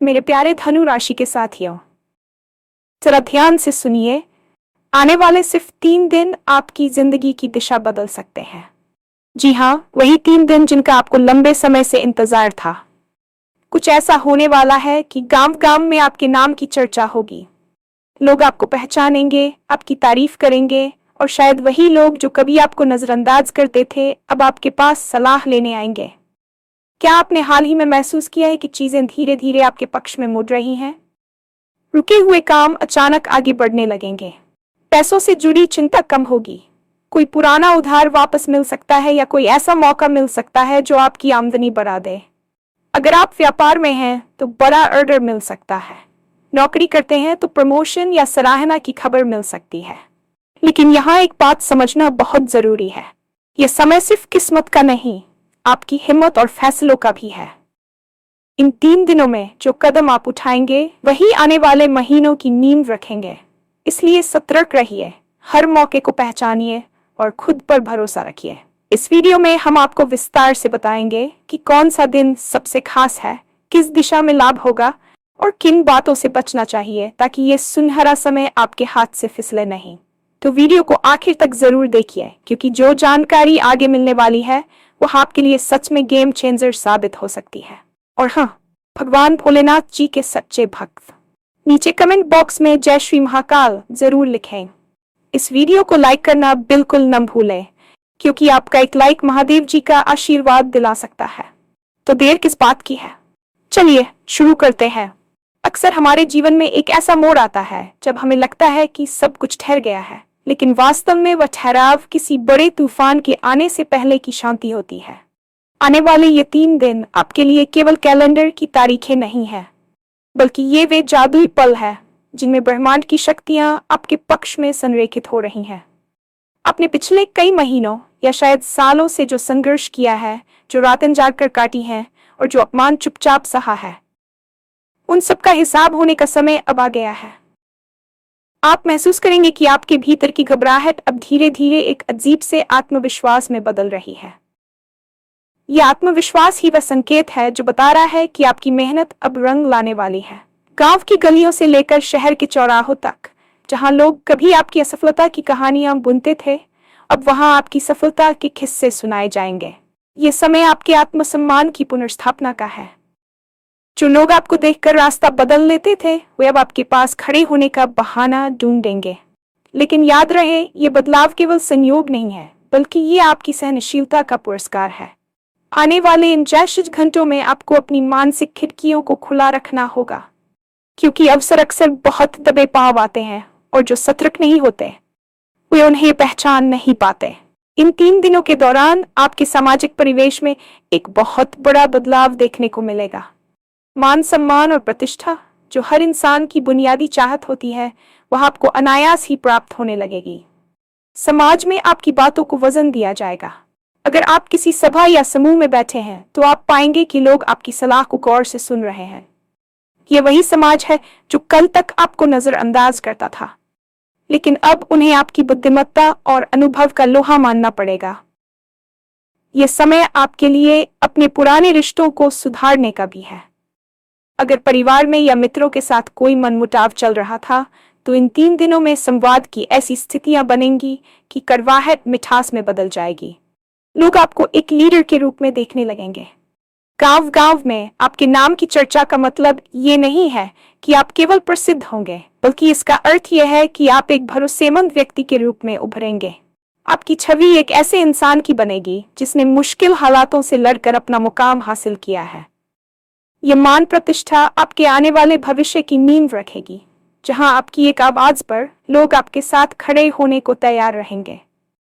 मेरे प्यारे धनु राशि के साथियों, जरा ध्यान से सुनिए। आने वाले सिर्फ 3 दिन आपकी जिंदगी की दिशा बदल सकते हैं। जी हाँ, वही 3 दिन जिनका आपको लंबे समय से इंतजार था। कुछ ऐसा होने वाला है कि गांव गांव में आपके नाम की चर्चा होगी। लोग आपको पहचानेंगे, आपकी तारीफ करेंगे और शायद वही लोग जो कभी आपको नजरअंदाज करते थे अब आपके पास सलाह लेने आएंगे। क्या आपने हाल ही में महसूस किया है कि चीजें धीरे धीरे आपके पक्ष में मुड़ रही हैं? रुके हुए काम अचानक आगे बढ़ने लगेंगे। पैसों से जुड़ी चिंता कम होगी। कोई पुराना उधार वापस मिल सकता है या कोई ऐसा मौका मिल सकता है जो आपकी आमदनी बढ़ा दे। अगर आप व्यापार में हैं तो बड़ा ऑर्डर मिल सकता है। नौकरी करते हैं तो प्रमोशन या सराहना की खबर मिल सकती है। लेकिन यहाँ एक बात समझना बहुत जरूरी है। यह समय सिर्फ किस्मत का नहीं, आपकी हिम्मत और फैसलों का भी है। इन 3 दिनों में जो कदम आप उठाएंगे वही आने वाले महीनों की नींव रखेंगे। इसलिए सतर्क रहिए, हर मौके को पहचानिए और खुद पर भरोसा रखिए। इस वीडियो में हम आपको विस्तार से बताएंगे कि कौन सा दिन सबसे खास है, किस दिशा में लाभ होगा और किन बातों से बचना चाहिए ताकि ये सुनहरा समय आपके हाथ से फिसले नहीं। तो वीडियो को आखिर तक जरूर देखिए, क्योंकि जो जानकारी आगे मिलने वाली है वो आपके लिए सच में गेम चेंजर साबित हो सकती है। और हाँ, भगवान भोलेनाथ जी के सच्चे भक्त नीचे कमेंट बॉक्स में जय श्री महाकाल जरूर लिखें। इस वीडियो को लाइक करना बिल्कुल न भूलें, क्योंकि आपका एक लाइक महादेव जी का आशीर्वाद दिला सकता है। तो देर किस बात की है, चलिए शुरू करते हैं। अक्सर हमारे जीवन में एक ऐसा मोड़ आता है जब हमें लगता है कि सब कुछ ठहर गया है, लेकिन वास्तव में वह ठहराव किसी बड़े तूफान के आने से पहले की शांति होती है। आने वाले ये 3 दिन आपके लिए केवल कैलेंडर की तारीखें नहीं है, बल्कि ये वे जादुई पल है जिनमें ब्रह्मांड की शक्तियां आपके पक्ष में संरेखित हो रही हैं। आपने पिछले कई महीनों या शायद सालों से जो संघर्ष किया है, जो रातें जागकर काटी हैं और जो अपमान चुपचाप सहा है, उन सब का हिसाब होने का समय अब आ गया है। आप महसूस करेंगे कि आपके भीतर की घबराहट अब धीरे धीरे एक अजीब से आत्मविश्वास में बदल रही है। यह आत्मविश्वास ही वह संकेत है जो बता रहा है कि आपकी मेहनत अब रंग लाने वाली है। गांव की गलियों से लेकर शहर के चौराहों तक, जहां लोग कभी आपकी असफलता की कहानियां बुनते थे, अब वहां आपकी सफलता के किस्से सुनाए जाएंगे। ये समय आपके आत्मसम्मान की पुनर्स्थापना का है। जो लोग आपको देखकर रास्ता बदल लेते थे, वे अब आपके पास खड़े होने का बहाना ढूंढेंगे। लेकिन याद रहे, ये बदलाव केवल संयोग नहीं है, बल्कि ये आपकी सहनशीलता का पुरस्कार है। आने वाले इन जैश घंटों में आपको अपनी मानसिक खिड़कियों को खुला रखना होगा, क्योंकि अवसर अक्सर बहुत दबे पांव आते हैं और जो सतर्क नहीं होते वे उन्हें पहचान नहीं पाते। इन 3 दिनों के दौरान आपके सामाजिक परिवेश में एक बहुत बड़ा बदलाव देखने को मिलेगा। मान सम्मान और प्रतिष्ठा, जो हर इंसान की बुनियादी चाहत होती है, वह आपको अनायास ही प्राप्त होने लगेगी। समाज में आपकी बातों को वजन दिया जाएगा। अगर आप किसी सभा या समूह में बैठे हैं तो आप पाएंगे कि लोग आपकी सलाह को गौर से सुन रहे हैं। यह वही समाज है जो कल तक आपको नजरअंदाज करता था, लेकिन अब उन्हें आपकी बुद्धिमत्ता और अनुभव का लोहा मानना पड़ेगा। यह समय आपके लिए अपने पुराने रिश्तों को सुधारने का भी है। अगर परिवार में या मित्रों के साथ कोई मनमुटाव चल रहा था, तो इन 3 दिनों में संवाद की ऐसी स्थितियां बनेंगी कि कड़वाहट मिठास में बदल जाएगी। लोग आपको एक लीडर के रूप में देखने लगेंगे। गांव गांव में आपके नाम की चर्चा का मतलब ये नहीं है कि आप केवल प्रसिद्ध होंगे, बल्कि इसका अर्थ यह है कि आप एक भरोसेमंद व्यक्ति के रूप में उभरेंगे। आपकी छवि एक ऐसे इंसान की बनेगी जिसने मुश्किल हालातों से लड़कर अपना मुकाम हासिल किया है। यह मान प्रतिष्ठा आपके आने वाले भविष्य की नींव रखेगी, जहां आपकी एक आवाज पर लोग आपके साथ खड़े होने को तैयार रहेंगे।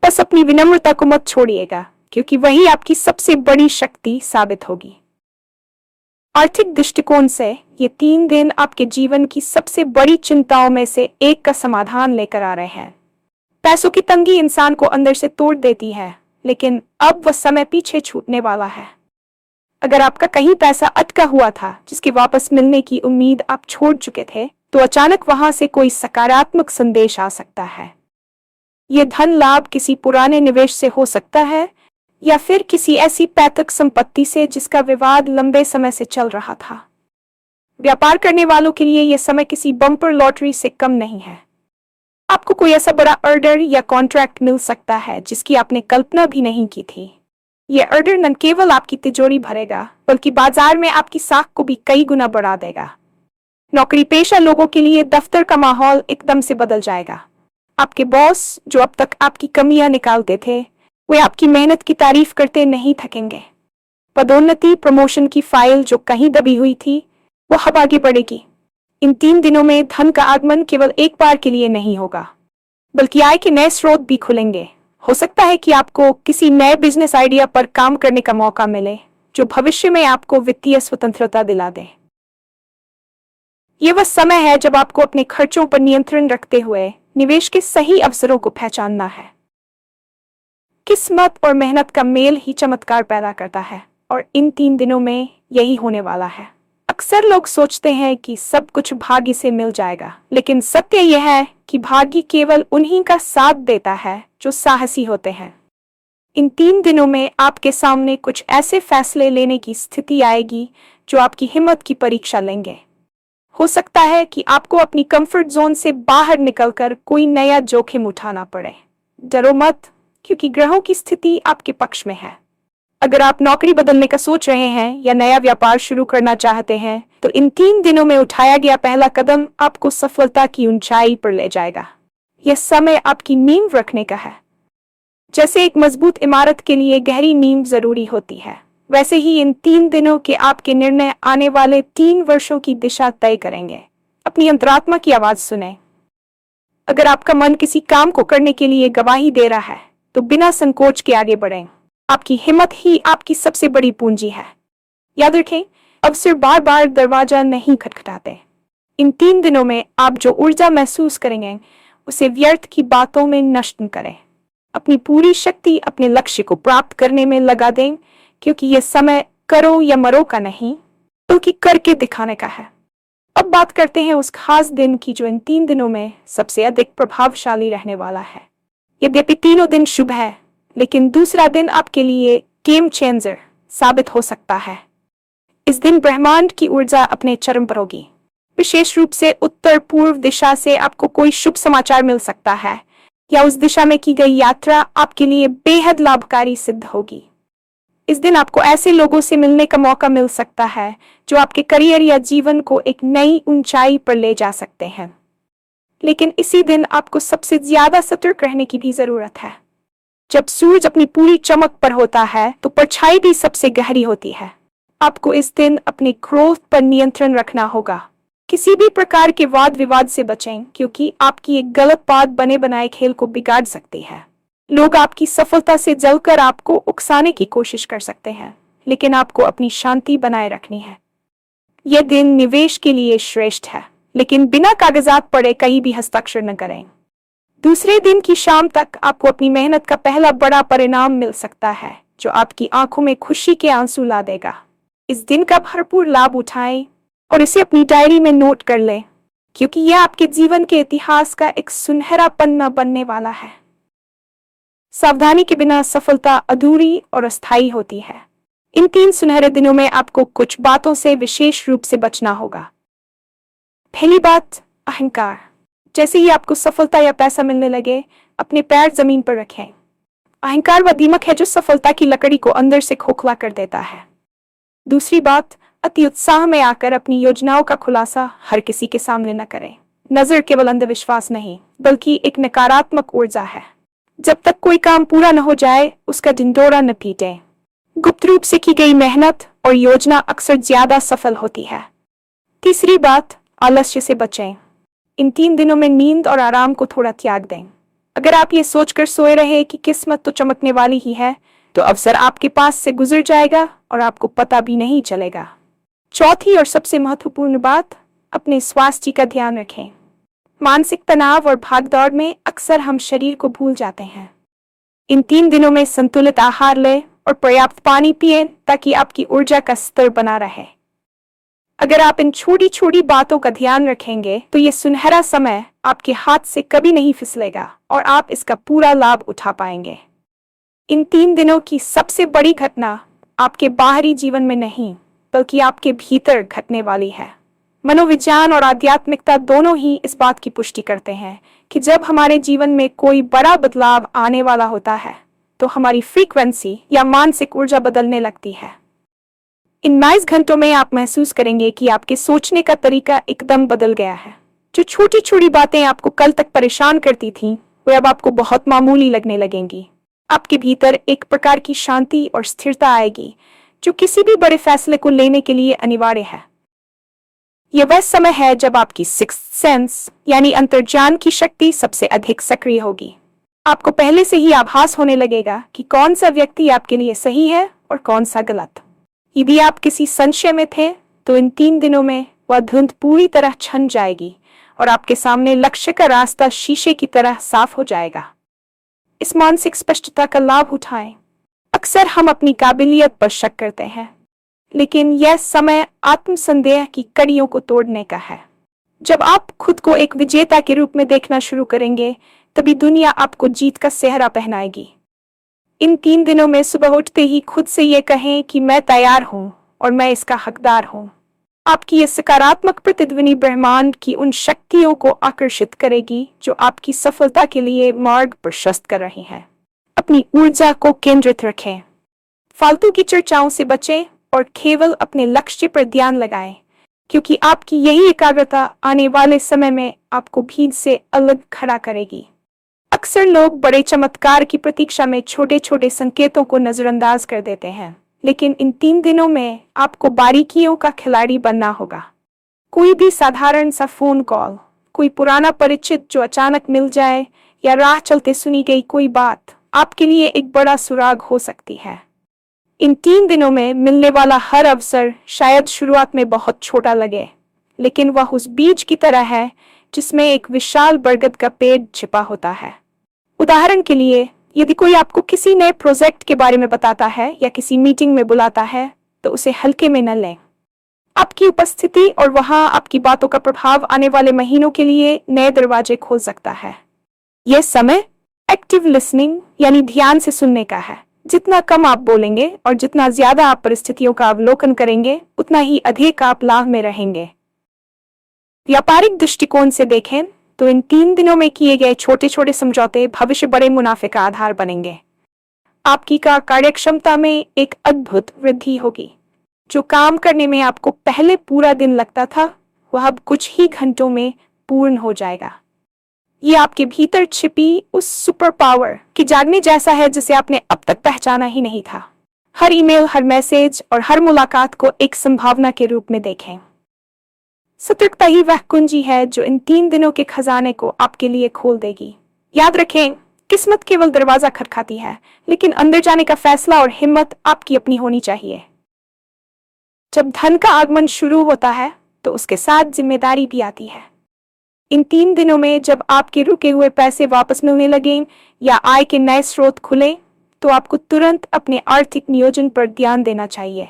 बस अपनी विनम्रता को मत छोड़िएगा, क्योंकि वही आपकी सबसे बड़ी शक्ति साबित होगी। आर्थिक दृष्टिकोण से ये 3 दिन आपके जीवन की सबसे बड़ी चिंताओं में से एक का समाधान लेकर आ रहे हैं। पैसों की तंगी इंसान को अंदर से तोड़ देती है, लेकिन अब वह समय पीछे छूटने वाला है। अगर आपका कहीं पैसा अटका हुआ था जिसके वापस मिलने की उम्मीद आप छोड़ चुके थे, तो अचानक वहां से कोई सकारात्मक संदेश आ सकता है। यह धन लाभ किसी पुराने निवेश से हो सकता है या फिर किसी ऐसी पैतृक संपत्ति से जिसका विवाद लंबे समय से चल रहा था। व्यापार करने वालों के लिए यह समय किसी बम्पर लॉटरी से कम नहीं है। आपको कोई ऐसा बड़ा ऑर्डर या कॉन्ट्रैक्ट मिल सकता है जिसकी आपने कल्पना भी नहीं की थी। यह ऑर्डर न केवल आपकी तिजोरी भरेगा बल्कि बाजार में आपकी साख को भी कई गुना बढ़ा देगा। नौकरी पेशा लोगों के लिए दफ्तर का माहौल एकदम से बदल जाएगा। आपके बॉस जो अब तक आपकी कमियां निकालते थे, वे आपकी मेहनत की तारीफ करते नहीं थकेंगे। पदोन्नति प्रमोशन की फाइल जो कहीं दबी हुई थी, वो अब आगे बढ़ेगी। इन 3 दिनों में धन का आगमन केवल एक बार के लिए नहीं होगा, बल्कि आय के नए स्रोत भी खुलेंगे। हो सकता है कि आपको किसी नए बिजनेस आइडिया पर काम करने का मौका मिले जो भविष्य में आपको वित्तीय स्वतंत्रता दिला दे। ये वह समय है जब आपको अपने खर्चों पर नियंत्रण रखते हुए निवेश के सही अवसरों को पहचानना है। किस्मत और मेहनत का मेल ही चमत्कार पैदा करता है और इन 3 दिनों में यही होने वाला है। अक्सर लोग सोचते हैं कि सब कुछ भाग्य से मिल जाएगा, लेकिन सत्य यह है कि भाग्य केवल उन्हीं का साथ देता है जो साहसी होते हैं। इन 3 दिनों में आपके सामने कुछ ऐसे फैसले लेने की स्थिति आएगी जो आपकी हिम्मत की परीक्षा लेंगे। हो सकता है कि आपको अपनी कंफर्ट जोन से बाहर निकलकर कोई नया जोखिम उठाना पड़े। डरो मत, क्योंकि ग्रहों की स्थिति आपके पक्ष में है। अगर आप नौकरी बदलने का सोच रहे हैं या नया व्यापार शुरू करना चाहते हैं, तो इन 3 दिनों में उठाया गया पहला कदम आपको सफलता की ऊंचाई पर ले जाएगा। यह समय आपकी नींव रखने का है। जैसे एक मजबूत इमारत के लिए गहरी नींव जरूरी होती है, वैसे ही इन 3 दिनों के आपके निर्णय आने वाले 3 वर्षों की दिशा तय करेंगे। अपनी अंतरात्मा की आवाज सुने। अगर आपका मन किसी काम को करने के लिए गवाही दे रहा है, तो बिना संकोच के आगे बढ़ें। आपकी हिम्मत ही आपकी सबसे बड़ी पूंजी है। याद रखें, अवसर बार बार दरवाजा नहीं खटखटाते। इन 3 दिनों में आप जो ऊर्जा महसूस करेंगे, उसे व्यर्थ की बातों में नष्ट न करें। अपनी पूरी शक्ति अपने लक्ष्य को प्राप्त करने में लगा दें, क्योंकि यह समय करो या मरो का नहीं, बल्कि करके दिखाने का है। अब बात करते हैं उस खास दिन की जो इन 3 दिनों में सबसे अधिक प्रभावशाली रहने वाला है। यद्यपि तीनों दिन शुभ है, लेकिन दूसरा दिन आपके लिए गेम चेंजर साबित हो सकता है। इस दिन ब्रह्मांड की ऊर्जा अपने चरम पर होगी। विशेष रूप से उत्तर पूर्व दिशा से आपको कोई शुभ समाचार मिल सकता है, या उस दिशा में की गई यात्रा आपके लिए बेहद लाभकारी सिद्ध होगी। इस दिन आपको ऐसे लोगों से मिलने का मौका मिल सकता है जो आपके करियर या जीवन को एक नई ऊंचाई पर ले जा सकते हैं। लेकिन इसी दिन आपको सबसे ज्यादा सतर्क रहने की भी जरूरत है। जब सूरज अपनी पूरी चमक पर होता है, तो परछाई भी सबसे गहरी होती है। आपको इस दिन अपने क्रोध पर नियंत्रण रखना होगा। किसी भी प्रकार के वाद विवाद से बचें, क्योंकि आपकी एक गलत बात बने बनाए खेल को बिगाड़ सकती है। लोग आपकी सफलता से जलकर आपको उकसाने की कोशिश कर सकते हैं, लेकिन आपको अपनी शांति बनाए रखनी है। यह दिन निवेश के लिए श्रेष्ठ है, लेकिन बिना कागजात पढ़े कहीं भी हस्ताक्षर न करें। दूसरे दिन की शाम तक आपको अपनी मेहनत का पहला बड़ा परिणाम मिल सकता है, जो आपकी आंखों में खुशी के आंसू ला देगा। इस दिन का भरपूर लाभ उठाएं और इसे अपनी डायरी में नोट कर लें, क्योंकि यह आपके जीवन के इतिहास का एक सुनहरा पन्ना बनने वाला है। सावधानी के बिना सफलता अधूरी और अस्थायी होती है। इन 3 सुनहरे दिनों में आपको कुछ बातों से विशेष रूप से बचना होगा। पहली बात, अहंकार। जैसे ही आपको सफलता या पैसा मिलने लगे, अपने पैर जमीन पर रखें। अहंकार वह दीमक है जो सफलता की लकड़ी को अंदर से खोखला कर देता है। दूसरी बात, अति उत्साह में आकर अपनी योजनाओं का खुलासा हर किसी के सामने न करें। नजर केवल अंधविश्वास नहीं, बल्कि एक नकारात्मक ऊर्जा है। जब तक कोई काम पूरा न हो जाए, उसका ढिंढोरा न पीटें। गुप्त रूप से की गई मेहनत और योजना अक्सर ज्यादा सफल होती है। तीसरी बात, आलस्य से बचें। इन 3 दिनों में नींद और आराम को थोड़ा त्याग दें। अगर आप ये सोचकर सोए रहे कि किस्मत तो चमकने वाली ही है, तो अवसर आपके पास से गुजर जाएगा और आपको पता भी नहीं चलेगा। चौथी और सबसे महत्वपूर्ण बात, अपने स्वास्थ्य का ध्यान रखें। मानसिक तनाव और भागदौड़ में अक्सर हम शरीर को भूल जाते हैं। इन 3 दिनों में संतुलित आहार लें और पर्याप्त पानी पिएं, ताकि आपकी ऊर्जा का स्तर बना रहे। अगर आप इन छोटी छोटी बातों का ध्यान रखेंगे, तो ये सुनहरा समय आपके हाथ से कभी नहीं फिसलेगा और आप इसका पूरा लाभ उठा पाएंगे। इन 3 दिनों की सबसे बड़ी घटना आपके बाहरी जीवन में नहीं, बल्कि आपके भीतर घटने वाली है। मनोविज्ञान और आध्यात्मिकता दोनों ही इस बात की पुष्टि करते हैं कि जब हमारे जीवन में कोई बड़ा बदलाव आने वाला होता है तो हमारी फ्रीक्वेंसी या मानसिक ऊर्जा बदलने लगती है। इन 22 घंटों में आप महसूस करेंगे कि आपके सोचने का तरीका एकदम बदल गया है। जो छोटी छोटी बातें आपको कल तक परेशान करती थीं, वे अब आपको बहुत मामूली लगने लगेंगी। आपके भीतर एक प्रकार की शांति और स्थिरता आएगी जो किसी भी बड़े फैसले को लेने के लिए अनिवार्य है। यह वह समय है जब आपकी सिक्स्थ सेंस यानी अंतर्ज्ञान की शक्ति सबसे अधिक सक्रिय होगी। आपको पहले से ही आभास होने लगेगा कि कौन सा व्यक्ति आपके लिए सही है और कौन सा गलत। यदि आप किसी संशय में थे तो इन 3 दिनों में वह धुंध पूरी तरह छन जाएगी और आपके सामने लक्ष्य का रास्ता शीशे की तरह साफ हो जाएगा। इस मानसिक स्पष्टता का लाभ उठाएं। अक्सर हम अपनी काबिलियत पर शक करते हैं, लेकिन यह समय आत्मसंदेह की कड़ियों को तोड़ने का है। जब आप खुद को एक विजेता के रूप में देखना शुरू करेंगे, तभी दुनिया आपको जीत का सेहरा पहनाएगी। इन 3 दिनों में सुबह उठते ही खुद से ये कहें कि मैं तैयार हूं और मैं इसका हकदार हूं। आपकी ये सकारात्मक प्रतिध्वनि ब्रह्मांड की उन शक्तियों को आकर्षित करेगी जो आपकी सफलता के लिए मार्ग प्रशस्त कर रही हैं। अपनी ऊर्जा को केंद्रित रखें, फालतू की चर्चाओं से बचें और केवल अपने लक्ष्य पर ध्यान लगाएं, क्योंकि आपकी यही एकाग्रता आने वाले समय में आपको भीड़ से अलग खड़ा करेगी। अक्सर लोग बड़े चमत्कार की प्रतीक्षा में छोटे छोटे संकेतों को नजरअंदाज कर देते हैं, लेकिन इन 3 दिनों में आपको बारीकियों का खिलाड़ी बनना होगा। कोई भी साधारण सा फोन कॉल, कोई पुराना परिचित जो अचानक मिल जाए, या राह चलते सुनी गई कोई बात आपके लिए एक बड़ा सुराग हो सकती है। इन 3 दिनों में मिलने वाला हर अवसर शायद शुरुआत में बहुत छोटा लगे, लेकिन वह उस बीज की तरह है जिसमें एक विशाल बरगद का पेड़ छिपा होता है। उदाहरण के लिए, यदि कोई आपको किसी नए प्रोजेक्ट के बारे में बताता है या किसी मीटिंग में बुलाता है, तो उसे हल्के में न लें। आपकी उपस्थिति और वहां आपकी बातों का प्रभाव आने वाले महीनों के लिए नए दरवाजे खोल सकता है। यह समय एक्टिव लिसनिंग यानी ध्यान से सुनने का है। जितना कम आप बोलेंगे और जितना ज्यादा आप परिस्थितियों का अवलोकन करेंगे, उतना ही अधिक आप लाभ में रहेंगे। व्यापारिक दृष्टिकोण से देखें तो इन 3 दिनों में किए गए छोटे छोटे समझौते भविष्य बड़े मुनाफे का आधार बनेंगे। आपकी कार्यक्षमता में एक अद्भुत वृद्धि होगी। जो काम करने में आपको पहले पूरा दिन लगता था, वह अब कुछ ही घंटों में पूर्ण हो जाएगा। ये आपके भीतर छिपी उस सुपर पावर की जागने जैसा है जिसे आपने अब तक पहचाना ही नहीं था। हर ईमेल, हर मैसेज और हर मुलाकात को एक संभावना के रूप में देखें। सतर्कता ही वह कुंजी है जो इन 3 दिनों के खजाने को आपके लिए खोल देगी। याद रखें, किस्मत केवल दरवाजा खटखटाती है, लेकिन अंदर जाने का फैसला और हिम्मत आपकी अपनी होनी चाहिए। जब धन का आगमन शुरू होता है तो उसके साथ जिम्मेदारी भी आती है। इन 3 दिनों में जब आपके रुके हुए पैसे वापस मिलने लगें या आय के नए स्रोत खुले, तो आपको तुरंत अपने आर्थिक नियोजन पर ध्यान देना चाहिए।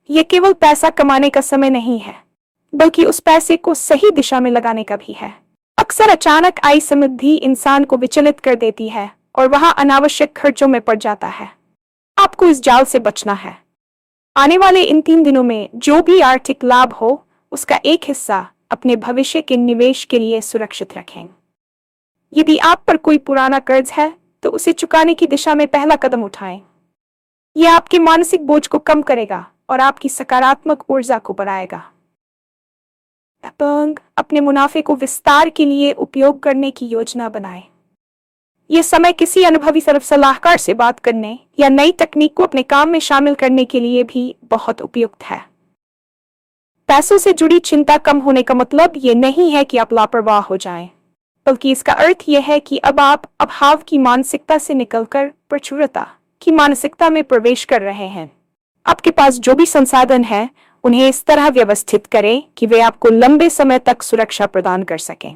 यह केवल पैसा कमाने का समय नहीं है, बल्कि उस पैसे को सही दिशा में लगाने का भी है। अक्सर अचानक आई समृद्धि इंसान को विचलित कर देती है और वह अनावश्यक खर्चों में पड़ जाता है। आपको इस जाल से बचना है। आने वाले इन 3 दिनों में जो भी आर्थिक लाभ हो, उसका एक हिस्सा अपने भविष्य के निवेश के लिए सुरक्षित रखें। यदि आप पर कोई पुराना कर्ज है, तो उसे चुकाने की दिशा में पहला कदम उठाएं। यह आपके मानसिक बोझ को कम करेगा और आपकी सकारात्मक ऊर्जा को बढ़ाएगा। अपने मुनाफे को विस्तार के लिए उपयोग करने की योजना बनाएं। यह समय किसी अनुभवी सलाहकार से बात करने या नई तकनीक को अपने काम में शामिल करने के लिए भी बहुत उपयुक्त है। पैसों से जुड़ी चिंता कम होने का मतलब ये नहीं है कि आप लापरवाह हो जाएं, बल्कि इसका अर्थ यह है कि अब आप अभाव की मानसिकता से निकलकर प्रचुरता की मानसिकता में प्रवेश कर रहे हैं। आपके पास जो भी संसाधन है, उन्हें इस तरह व्यवस्थित करें कि वे आपको लंबे समय तक सुरक्षा प्रदान कर सकें।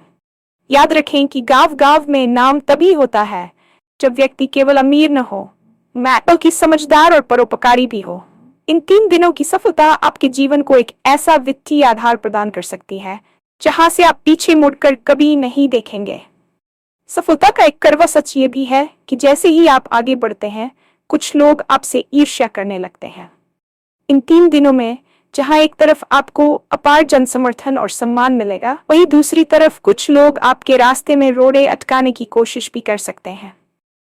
याद रखें कि गांव-गांव में नाम तभी होता है जब व्यक्ति केवल अमीर न हो, बल्कि समझदार और परोपकारी भी हो। इन 3 दिनों की सफलता आपके जीवन को एक ऐसा वित्तीय आधार प्रदान कर सकती है जहां से आप पीछे मुड़कर कभी नहीं देखेंगे। सफलता का एक कड़वा सच ये भी है कि जैसे ही आप आगे बढ़ते हैं, कुछ लोग आपसे ईर्ष्या करने लगते हैं। इन 3 दिनों में जहां एक तरफ आपको अपार जन समर्थन और सम्मान मिलेगा, वहीं दूसरी तरफ कुछ लोग आपके रास्ते में रोड़े अटकाने की कोशिश भी कर सकते हैं।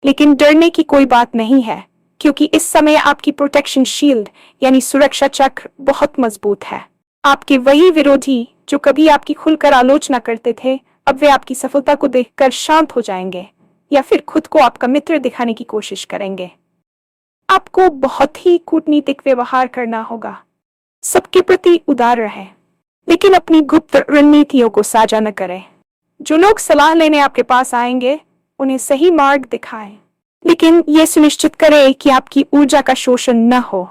लेकिन डरने की कोई बात नहीं है, क्योंकि इस समय आपकी प्रोटेक्शन शील्ड यानी सुरक्षा चक्र बहुत मजबूत है। आपके वही विरोधी जो कभी आपकी खुलकर आलोचना करते थे, अब वे आपकी सफलता को देखकर शांत हो जाएंगे या फिर खुद को आपका मित्र दिखाने की कोशिश करेंगे। आपको बहुत ही कूटनीतिक व्यवहार करना होगा, सबके प्रति उदार रहें, लेकिन अपनी गुप्त रणनीतियों को साझा न करें। जो लोग सलाह लेने आपके पास आएंगे, उन्हें सही मार्ग दिखाएं, लेकिन ये सुनिश्चित करें कि आपकी ऊर्जा का शोषण न हो।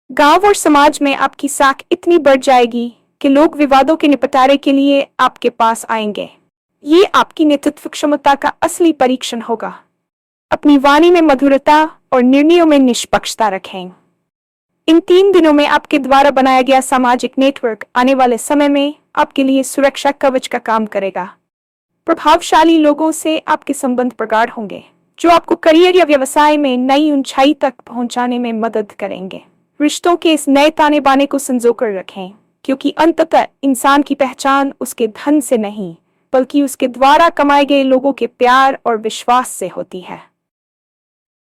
गांव और समाज में आपकी साख इतनी बढ़ जाएगी कि लोग विवादों के निपटारे के लिए आपके पास आएंगे। ये आपकी नेतृत्व क्षमता का असली परीक्षण होगा। अपनी वाणी में मधुरता और निर्णयों में निष्पक्षता रखें। इन 3 दिनों में आपके द्वारा बनाया गया सामाजिक नेटवर्क आने वाले समय में आपके लिए सुरक्षा कवच का काम करेगा। प्रभावशाली लोगों से आपके संबंध प्रगाढ़ होंगे, जो आपको करियर या व्यवसाय में नई ऊंचाई तक पहुंचाने में मदद करेंगे। रिश्तों के इस नए ताने बाने को संजोकर रखें, क्योंकि अंततः इंसान की पहचान उसके धन से नहीं, बल्कि उसके द्वारा कमाए गए लोगों के प्यार और विश्वास से होती है।